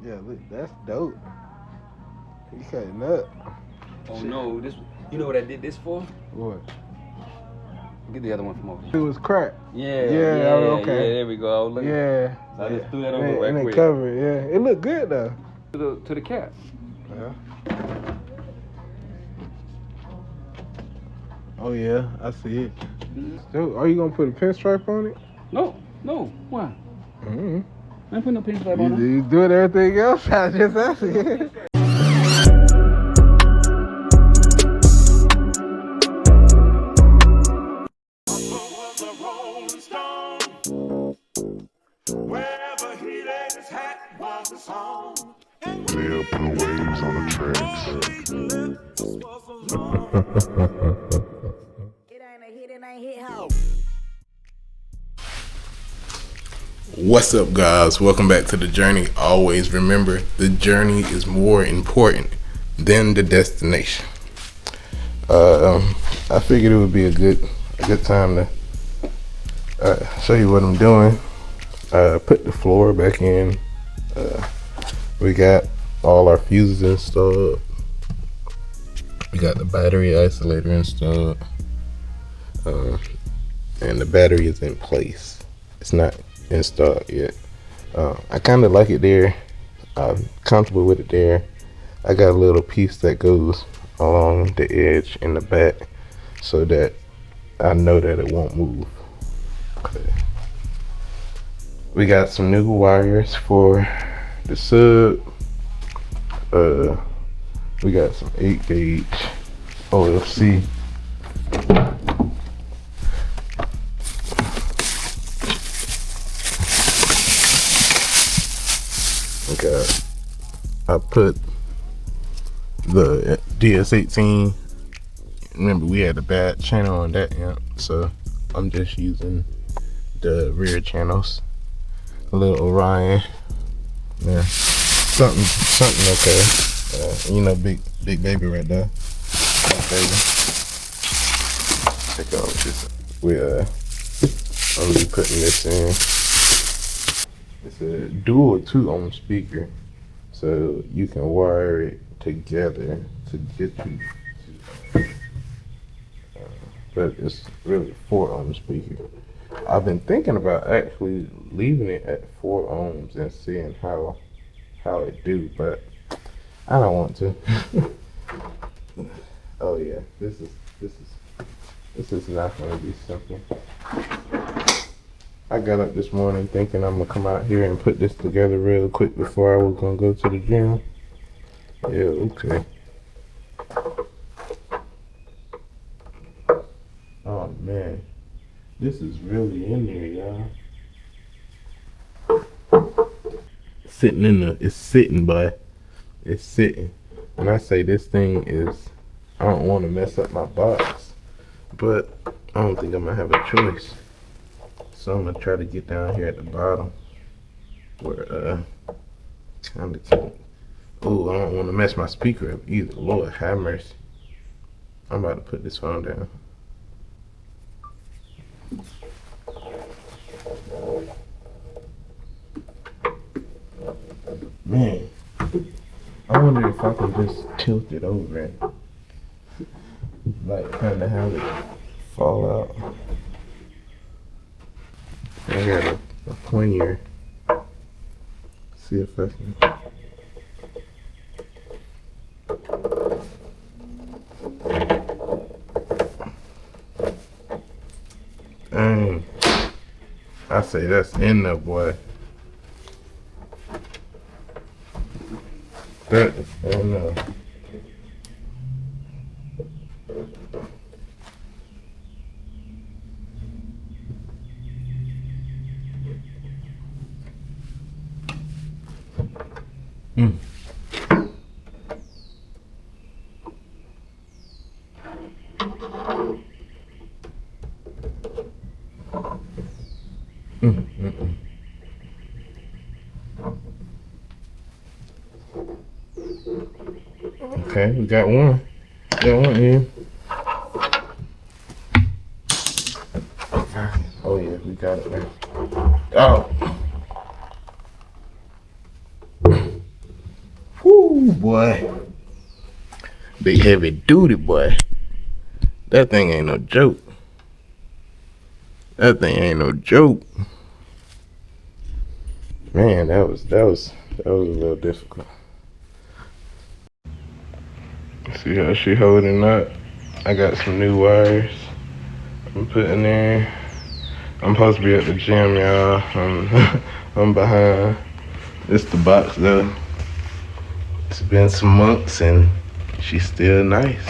Yeah, look, that's dope. You cutting up. Oh no, this. You know what I did this for? What? Get the other one from over It here. was cracked. Yeah, okay. Yeah, there we go. Look. Yeah. So I just threw that and over right and quick. it covered, yeah. It looked good though. To the cap. Yeah. Oh yeah, I see it. So, are you gonna put a pinstripe on it? No. Why? Mm-hmm. I ain't putting no pinstripe on it. You doing everything else? I just asked you. They'll put waves on the tracks. It ain't a hit, it ain't hit how. What's up, guys? Welcome back to the journey. Always remember, the journey is more important than the destination. I figured it would be a good time to show you what I'm doing. Put the floor back in. We got all our fuses installed. We got the battery isolator installed, and the battery is in place. It's not installed yet. I kind of like it there. I'm comfortable with it there. I got a little piece that goes along the edge in the back so that I know that it won't move. Okay. We got some new wires for the sub. We got some 8 gauge OFC. Okay, I put the DS18. Remember, we had a bad channel on that amp, so I'm just using the rear channels. A little Orion. Yeah, something okay. Big baby right there. Big baby. Check out this. I'll be putting this in. It's a dual 2-ohm speaker, so you can wire it together to get you. But it's really a 4-ohm speaker. I've been thinking about actually leaving it at 4 ohms and seeing how it do, but I don't want to. Oh yeah, this is not gonna be simple. I got up this morning thinking I'm gonna come out here and put this together real quick before I was gonna go to the gym. Yeah, okay. Oh man, this is really in there, y'all. It's sitting. When I say this thing is, I don't want to mess up my box, but I don't think I'm gonna have a choice. So I'm gonna try to get down here at the bottom where kind of keep. Oh, I don't want to mess my speaker up either. Lord have mercy. I'm about to put this phone down. Man, I wonder if I can just tilt it over and like kind of have it fall out. I got a pointer. See if I can. Dang. I say that's in there, boy. That is in there. Okay, we got one. Got one in. Oh yeah, we got it now. Oh. Ooh, boy. Big heavy duty, boy. That thing ain't no joke. That thing ain't no joke. Man, that was a little difficult. See how she holding up? I got some new wires I'm putting in. I'm supposed to be at the gym, y'all. I'm behind. It's the box though. It's been some months and she's still nice.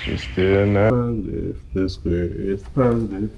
She's still nice. Positive. The square is positive.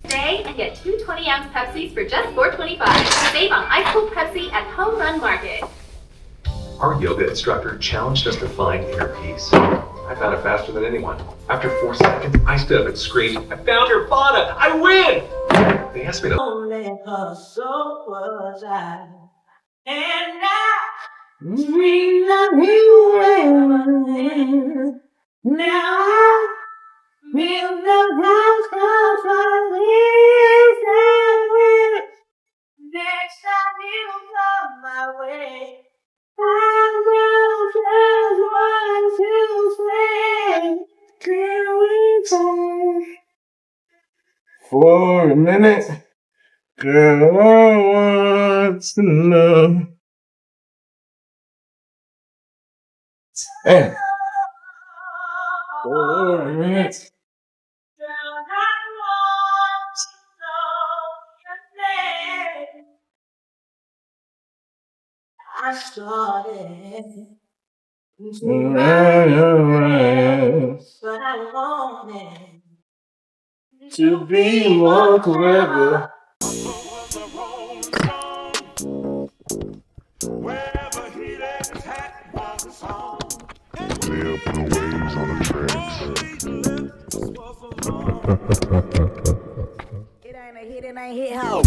Today and get two 20-ounce Pepsis for just $4.25. Save on ice cold Pepsi at Home Run Market. Our yoga instructor challenged us to find inner peace. I found it faster than anyone. After 4 seconds, I stood up and screamed, "I found Nirvana! I win!" They asked me to Only her soul was I. And now, we love you ever. Now I feel the house comes from this and with. Next time you come my way, I will just want to say, can we talk For a minute, girl, I want to know. Hey. For a minute. I started Around but I wanted to be more clever. They up in the waves on the tracks. it ain't a hit, it ain't hit how.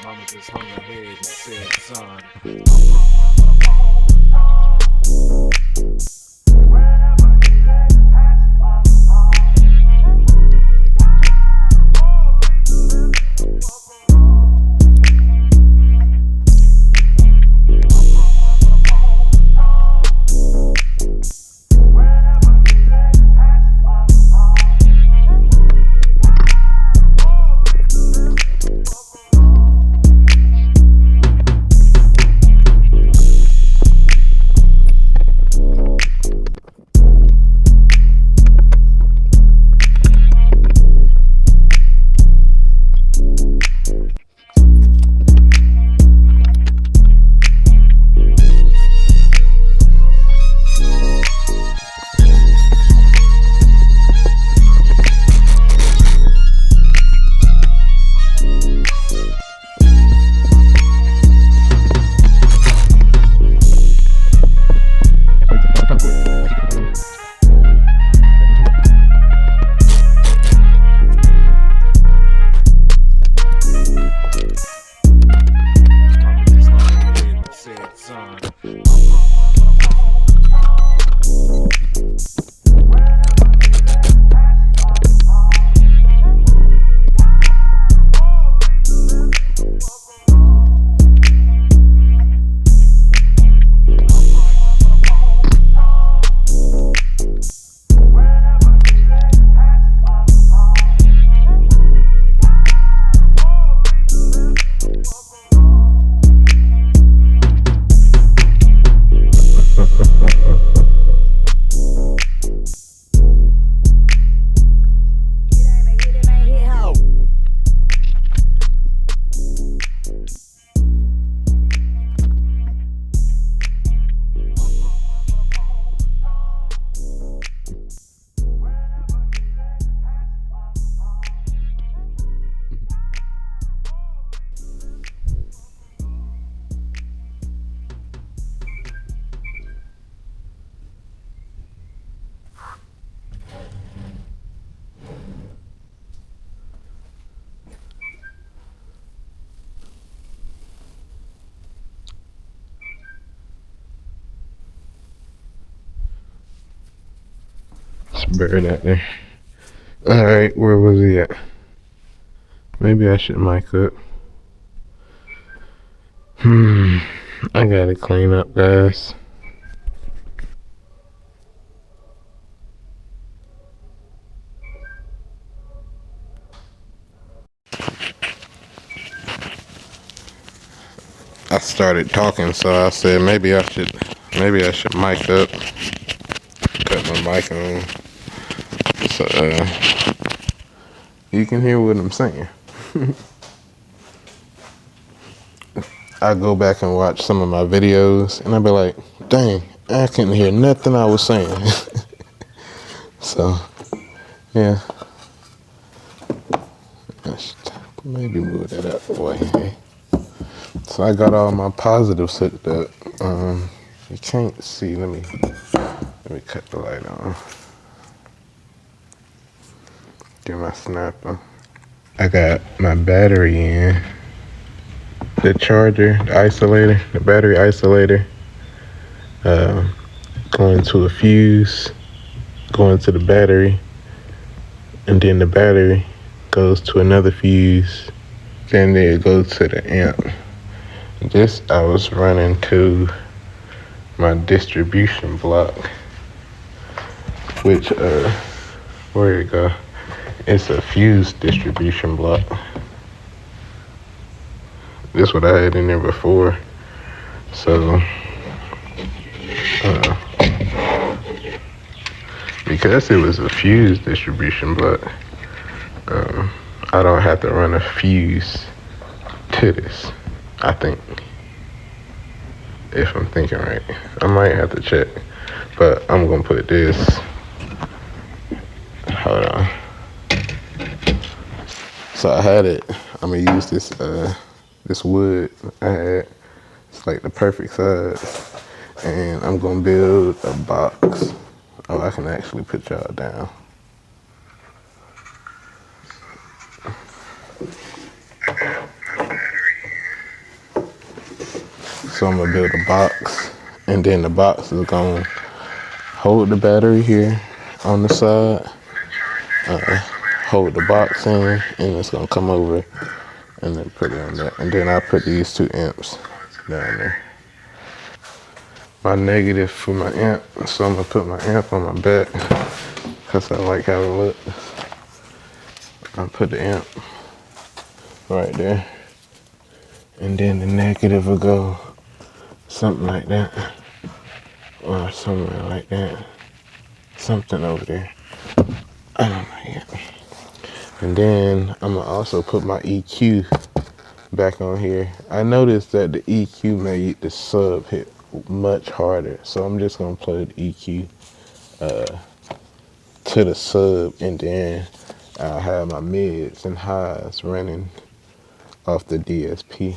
Mama just hung her head and said, son. bird out there. Alright, where was he at? Maybe I should mic up. I gotta clean up, guys. I started talking, so I said maybe I should mic up, cut my mic on, so you can hear what I'm saying. I go back and watch some of my videos, and I be like, dang, I couldn't hear nothing I was saying. So, yeah. I should maybe move that out the way. So I got all my positives hooked up. You can't see. Let me cut the light on. Get my snapper. I got my battery in. The charger, the isolator, the battery isolator, going to a fuse, going to the battery, and then the battery goes to another fuse, then it goes to the amp. This I was running to my distribution block, which, where it go? It's a fuse distribution block. This what I had in there before. So, because it was a fuse distribution block, I don't have to run a fuse to this, I think. If I'm thinking right. I might have to check, but I'm gonna put this, hold on. So I had it, I'm gonna use this, this wood I had. It's like the perfect size. And I'm gonna build a box. Oh, I can actually put y'all down. So I'm gonna build a box, and then the box is gonna hold the battery here on the side, hold the box in, and it's gonna come over and then put it on that. And then I put these 2 amps down there. My negative for my amp, so I'm gonna put my amp on my back because I like how it looks. I put the amp right there, and then the negative will go something like that, or somewhere like that, something over there. I don't know yet. And then I'm gonna also put my EQ back on here. I noticed that the EQ made the sub hit much harder, so I'm just gonna plug the EQ to the sub, and then I'll have my mids and highs running off the DSP.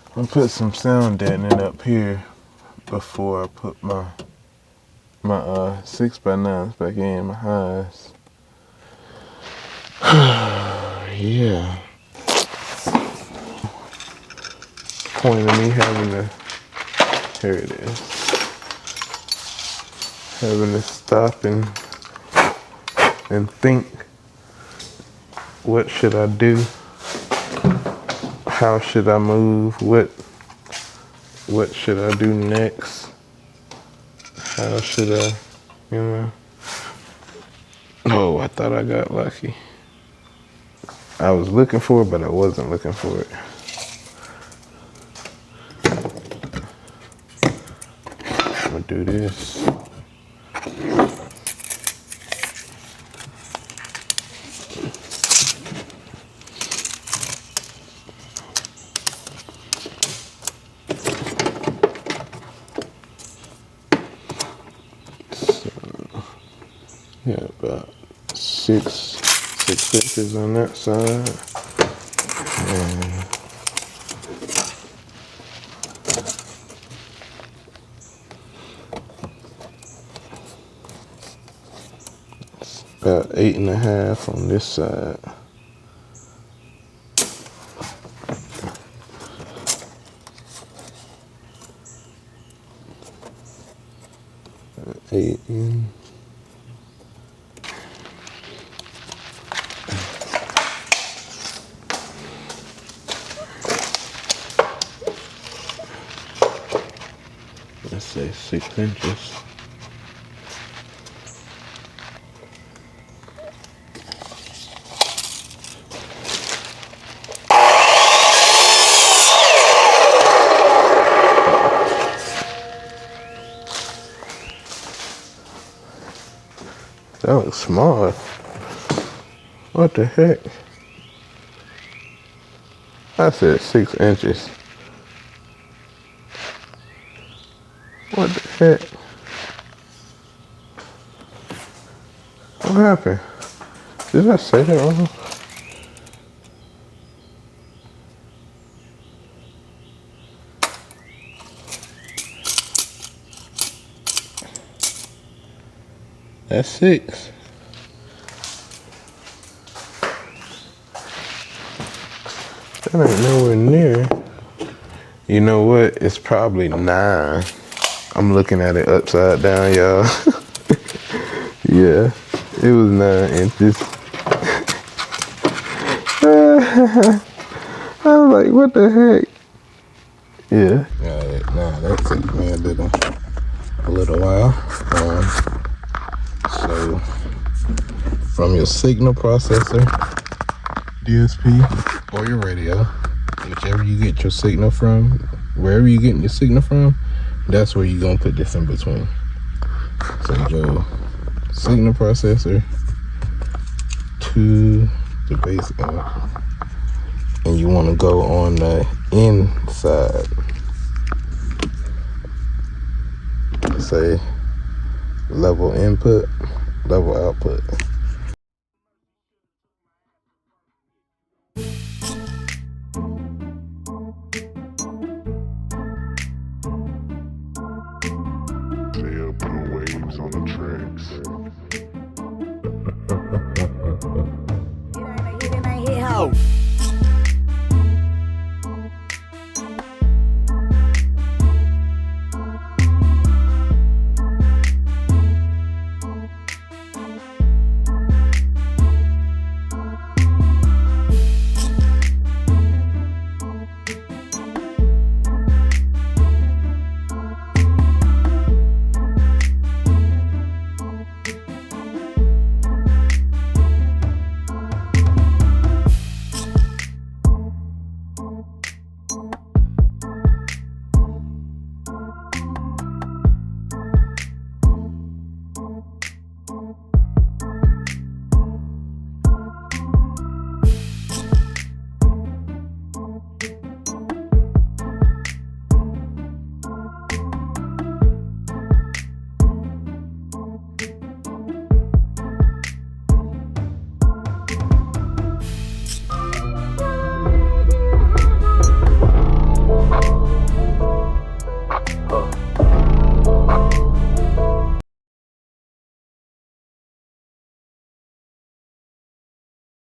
I'm gonna put some sound deadening up here before I put my 6x9s back in, my highs. Yeah. Point of me having to, here it is, having to stop and think, what should I do? How should I move? What should I do next? How should I, you know? Oh, I thought I got lucky. I was looking for it, but I wasn't looking for it. I'm gonna do this. Yeah, about 6 inches on that side. And about 8.5 on this side. Eight in. Let's say 6 inches. That looks small. What the heck? I said 6 inches. What the heck? What happened? Did I say that wrong? That's 6. That ain't nowhere near. You know what? It's probably 9. I'm looking at it upside down, y'all. Yeah, it was 9 inches. I was like, what the heck? Yeah. Alright, now that took me a little while. So, from your signal processor, DSP, or your radio, whichever you get your signal from, wherever you're getting your signal from, that's where you're gonna put this in between. So your signal processor to the base amp, and you want to go on the inside. Let's say level input, level output. They'll put waves on the tracks. It ain't hit how.